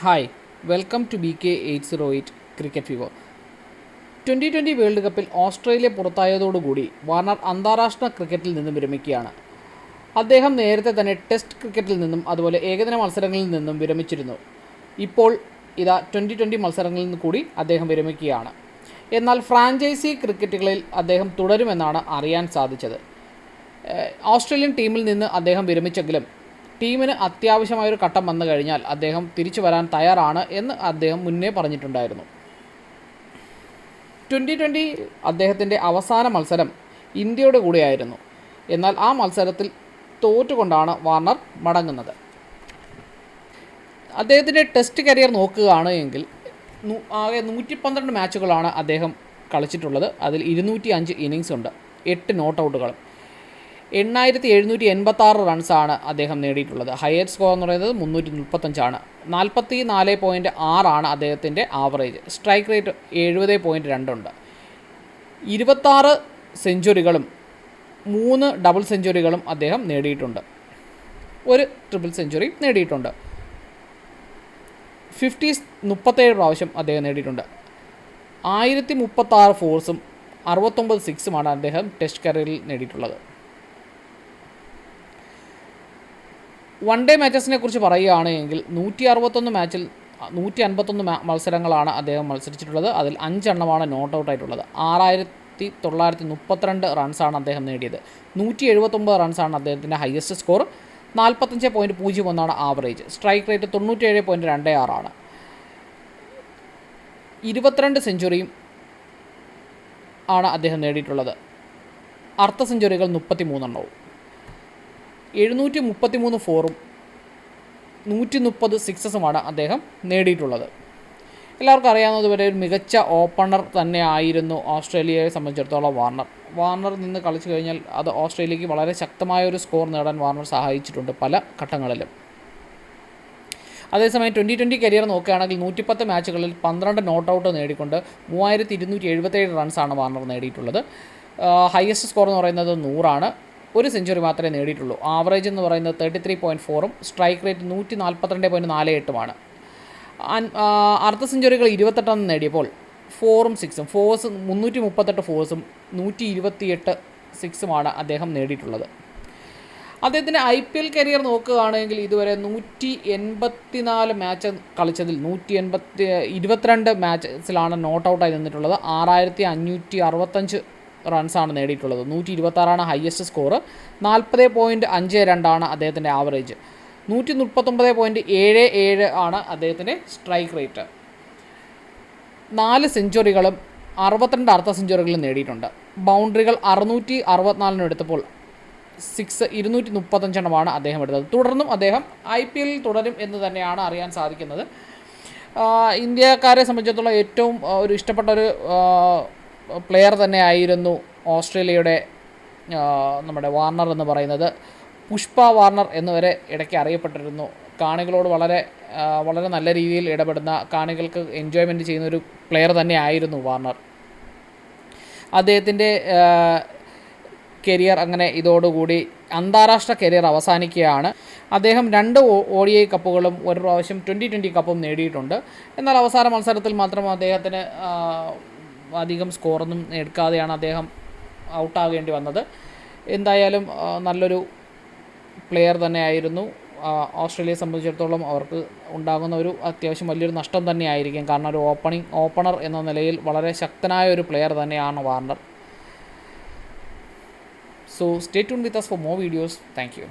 Hi welcome to BK808 cricket fever. 2020 world കപ്പിൽ Australia പുറത്തായതോടുകൂടി Warner അന്താരാഷ്ട്ര ക്രിക്കറ്റിൽ നിന്നും വിരമിക്കുകയാണ്. അദ്ദേഹം നേരത്തെ തന്നെ ടെസ്റ്റ് ക്രിക്കറ്റിൽ നിന്നും അതുപോലെ ഏകദിന മത്സരങ്ങളിൽ നിന്നും വിരമിച്ചിരുന്നു. ഇപ്പോൾ ഇതാ 2020 മത്സരങ്ങളിൽ നിന്ന് കൂടി അദ്ദേഹം വിരമിക്കുകയാണ്. എന്നാൽ ഫ്രാഞ്ചൈസി ക്രിക്കറ്റുകളിൽ അദ്ദേഹം തുടരുമെന്നാണ് അറിയാൻ സാധിച്ചത്. ഓസ്ട്രേലിയൻ ടീമിൽ നിന്ന് അദ്ദേഹം വിരമിച്ചെങ്കിലും ടീമിന് അത്യാവശ്യമായൊരു ഘട്ടം വന്നു കഴിഞ്ഞാൽ അദ്ദേഹം തിരിച്ചു വരാൻ തയ്യാറാണ് എന്ന് അദ്ദേഹം മുന്നേ പറഞ്ഞിട്ടുണ്ടായിരുന്നു. 2020 അദ്ദേഹത്തിൻ്റെ അവസാന മത്സരം ഇന്ത്യയുടെ കൂടെയായിരുന്നു. എന്നാൽ ആ മത്സരത്തിൽ തോറ്റുകൊണ്ടാണ് വാർണർ മടങ്ങുന്നത്. അദ്ദേഹത്തിൻ്റെ ടെസ്റ്റ് കരിയർ നോക്കുകയാണ് എങ്കിൽ ആകെ 112 മാച്ചുകളാണ് അദ്ദേഹം കളിച്ചിട്ടുള്ളത്. അതിൽ 205 ഇന്നിങ്സ് ഉണ്ട്, 8 നോട്ട് ഔട്ടുകളും. 8786 റൺസാണ് അദ്ദേഹം നേടിയിട്ടുള്ളത്. ഹയസ്റ്റ് സ്കോർ എന്ന് പറയുന്നത് 335 44.6 ആണ് അദ്ദേഹത്തിൻ്റെ ആവറേജ്. സ്ട്രൈക്ക് റേറ്റ് 70.2 ഉണ്ട്. 26 സെഞ്ചുറികളും 3 ഡബിൾ സെഞ്ചുറികളും അദ്ദേഹം നേടിയിട്ടുണ്ട്. ഒരു ട്രിപ്പിൾ സെഞ്ചുറി നേടിയിട്ടുണ്ട്. 50s 37 പ്രാവശ്യം അദ്ദേഹം നേടിയിട്ടുണ്ട്. 1036 ഫോഴ്സും 69 സിക്സുമാണ് അദ്ദേഹം ടെസ്റ്റ് കരിയറിൽ നേടിയിട്ടുള്ളത്. വൺ ഡേ മാച്ചസിനെ കുറിച്ച് പറയുകയാണെങ്കിൽ 161 മാച്ചിൽ 151 മത്സരങ്ങളാണ് അദ്ദേഹം മത്സരിച്ചിട്ടുള്ളത്. അതിൽ 5 എണ്ണമാണ് നോട്ട് ഔട്ട് ആയിട്ടുള്ളത്. 6932 റൺസാണ് അദ്ദേഹം നേടിയത്. 179 റൺസാണ് അദ്ദേഹത്തിൻ്റെ highest score. 45.01 average. Strike rate 97.26 ആണ്. 22 സെഞ്ചുറിയും ആണ് അദ്ദേഹം നേടിയിട്ടുള്ളത്. അർദ്ധ സെഞ്ചുറികൾ 33 എണ്ണവും. 733 ഫോറും 130 സിക്സസുമാണ് അദ്ദേഹം നേടിയിട്ടുള്ളത്. എല്ലാവർക്കും അറിയാവുന്നതുവരെ ഒരു മികച്ച ഓപ്പണർ തന്നെ ആയിരുന്നു ഓസ്ട്രേലിയയെ സംബന്ധിച്ചിടത്തോളം വാർണർ നിന്ന് കളിച്ചു കഴിഞ്ഞാൽ അത് ഓസ്ട്രേലിയക്ക് വളരെ ശക്തമായ ഒരു സ്കോർ നേടാൻ വാർണർ സഹായിച്ചിട്ടുണ്ട് പല ഘട്ടങ്ങളിലും. അതേസമയം 2020 കരിയർ നോക്കുകയാണെങ്കിൽ 110 മാച്ചുകളിൽ 12 നോട്ട് ഔട്ട് നേടിക്കൊണ്ട് 3277 റൺസാണ് വാർണർ നേടിയിട്ടുള്ളത്. ഹയസ്റ്റ് സ്കോർ എന്ന് പറയുന്നത് 100 ആണ്. ഒരു സെഞ്ചുറി മാത്രമേ നേടിയിട്ടുള്ളൂ. ആവറേജ് എന്ന് പറയുന്നത് 33.4ഉം സ്ട്രൈക്ക് റേറ്റ് 142.48ഉമാണ്. അർദ്ധ സെഞ്ചുറികൾ 28 നേടിയപ്പോൾ 4ഉം 6ഉം ഫോഴ്സ് 338 ഫോഴ്സും 128 സിക്സുമാണ് അദ്ദേഹം നേടിയിട്ടുള്ളത്. അദ്ദേഹത്തിൻ്റെ IPL കരിയർ നോക്കുകയാണെങ്കിൽ ഇതുവരെ 184 മാച്ച് കളിച്ചതിൽ 22 മാച്ചസിലാണ് നോട്ട് ഔട്ടായി നിന്നിട്ടുള്ളത്. 6565 റൺസാണ് നേടിയിട്ടുള്ളത്. 126 ഹയസ്റ്റ് സ്കോർ. 40.52 അദ്ദേഹത്തിൻ്റെ ആവറേജ്. 139.77 ആണ് അദ്ദേഹത്തിൻ്റെ സ്ട്രൈക്ക് റേറ്റ്. 4 സെഞ്ചുറികളും 62 അർദ്ധ സെഞ്ചുറികളും നേടിയിട്ടുണ്ട്. ബൗണ്ടറികൾ 664 എടുത്തപ്പോൾ 235 അദ്ദേഹം എടുത്തത്. തുടർന്നും അദ്ദേഹം IPL തുടരും എന്ന് തന്നെയാണ് അറിയാൻ സാധിക്കുന്നത്. ഇന്ത്യക്കാരെ സംബന്ധിച്ചിടത്തോളം ഏറ്റവും ഒരു ഇഷ്ടപ്പെട്ട ഒരു പ്ലെയർ തന്നെ ആയിരുന്നു ഓസ്ട്രേലിയയുടെ നമ്മുടെ വാർണർ എന്ന് പറയുന്നത്. പുഷ്പ വാർണർ എന്നുവരെ ഇടയ്ക്ക് അറിയപ്പെട്ടിരുന്നു. കാണികളോട് വളരെ നല്ല രീതിയിൽ ഇടപെടുന്ന, കാണികൾക്ക് എൻജോയ്മെൻറ്റ് ചെയ്യുന്ന ഒരു പ്ലെയർ തന്നെ ആയിരുന്നു വാർണർ. അദ്ദേഹത്തിൻ്റെ കരിയർ അങ്ങനെ ഇതോടുകൂടി അന്താരാഷ്ട്ര കരിയർ അവസാനിക്കുകയാണ്. അദ്ദേഹം 2 ODI കപ്പുകളും ഒരു പ്രാവശ്യം 2020 കപ്പും നേടിയിട്ടുണ്ട്. എന്നാൽ അവസാന മത്സരത്തിൽ മാത്രം അദ്ദേഹത്തിന് അധികം സ്കോറൊന്നും എടുക്കാതെയാണ് അദ്ദേഹം ഔട്ടാകേണ്ടി വന്നത്. എന്തായാലും നല്ലൊരു പ്ലെയർ തന്നെയായിരുന്നു. ഓസ്ട്രേലിയയെ സംബന്ധിച്ചിടത്തോളം അവർക്ക് ഉണ്ടാകുന്ന ഒരു അത്യാവശ്യം വലിയൊരു നഷ്ടം തന്നെയായിരിക്കും. കാരണം ഒരു ഓപ്പണർ എന്ന നിലയിൽ വളരെ ശക്തനായ ഒരു പ്ലെയർ തന്നെയാണ് Warner. So stay tuned with us for more videos. Thank you.